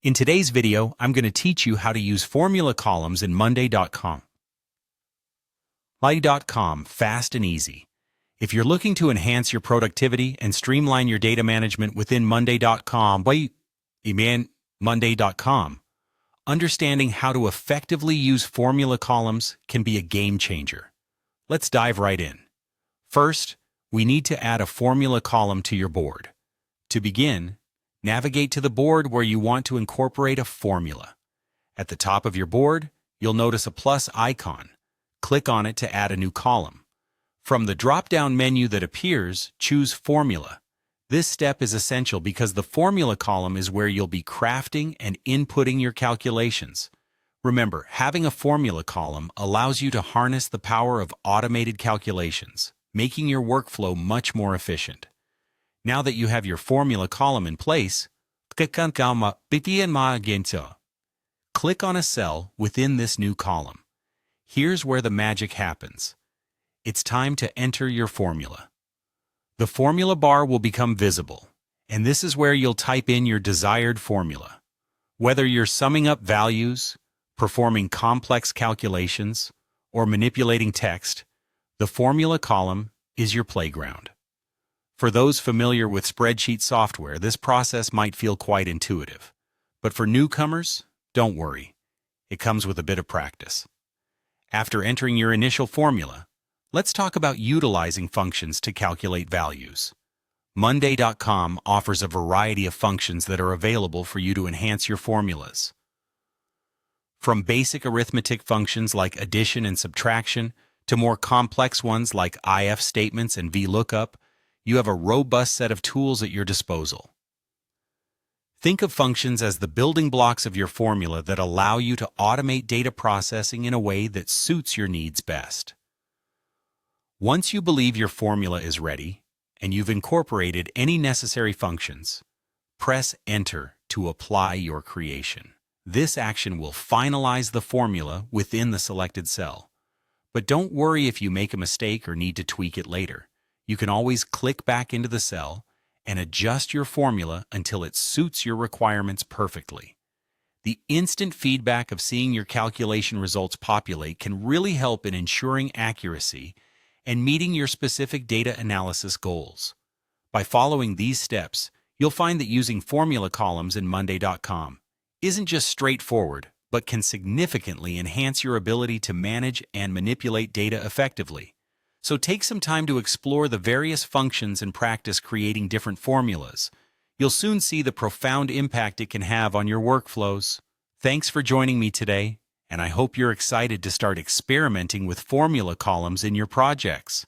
In today's video, I'm going to teach you how to use formula columns in Monday.com. Monday.com, fast and easy. If you're looking to enhance your productivity and streamline your data management within Monday.com, Monday.com, understanding how to effectively use formula columns can be a game changer. Let's dive right in. First, we need to add a formula column to your board. To begin, navigate to the board where you want to incorporate a formula. At the top of your board, you'll notice a plus icon. Click on it to add a new column. From the drop-down menu that appears, choose Formula. This step is essential because the formula column is where you'll be crafting and inputting your calculations. Remember, having a formula column allows you to harness the power of automated calculations, making your workflow much more efficient. Now that you have your formula column in place, click on a cell within this new column. Here's where the magic happens. It's time to enter your formula. The formula bar will become visible, and this is where you'll type in your desired formula. Whether you're summing up values, performing complex calculations, or manipulating text, the formula column is your playground. For those familiar with spreadsheet software, this process might feel quite intuitive. But for newcomers, don't worry. It comes with a bit of practice. After entering your initial formula, let's talk about utilizing functions to calculate values. Monday.com offers a variety of functions that are available for you to enhance your formulas. From basic arithmetic functions like addition and subtraction to more complex ones like if statements and VLOOKUP, you have a robust set of tools at your disposal. Think of functions as the building blocks of your formula that allow you to automate data processing in a way that suits your needs best. Once you believe your formula is ready, and you've incorporated any necessary functions, press Enter to apply your creation. This action will finalize the formula within the selected cell. But don't worry if you make a mistake or need to tweak it later. You can always click back into the cell and adjust your formula until it suits your requirements perfectly. The instant feedback of seeing your calculation results populate can really help in ensuring accuracy and meeting your specific data analysis goals. By following these steps, you'll find that using formula columns in Monday.com isn't just straightforward, but can significantly enhance your ability to manage and manipulate data effectively. So take some time to explore the various functions and practice creating different formulas. You'll soon see the profound impact it can have on your workflows. Thanks for joining me today, and I hope you're excited to start experimenting with formula columns in your projects.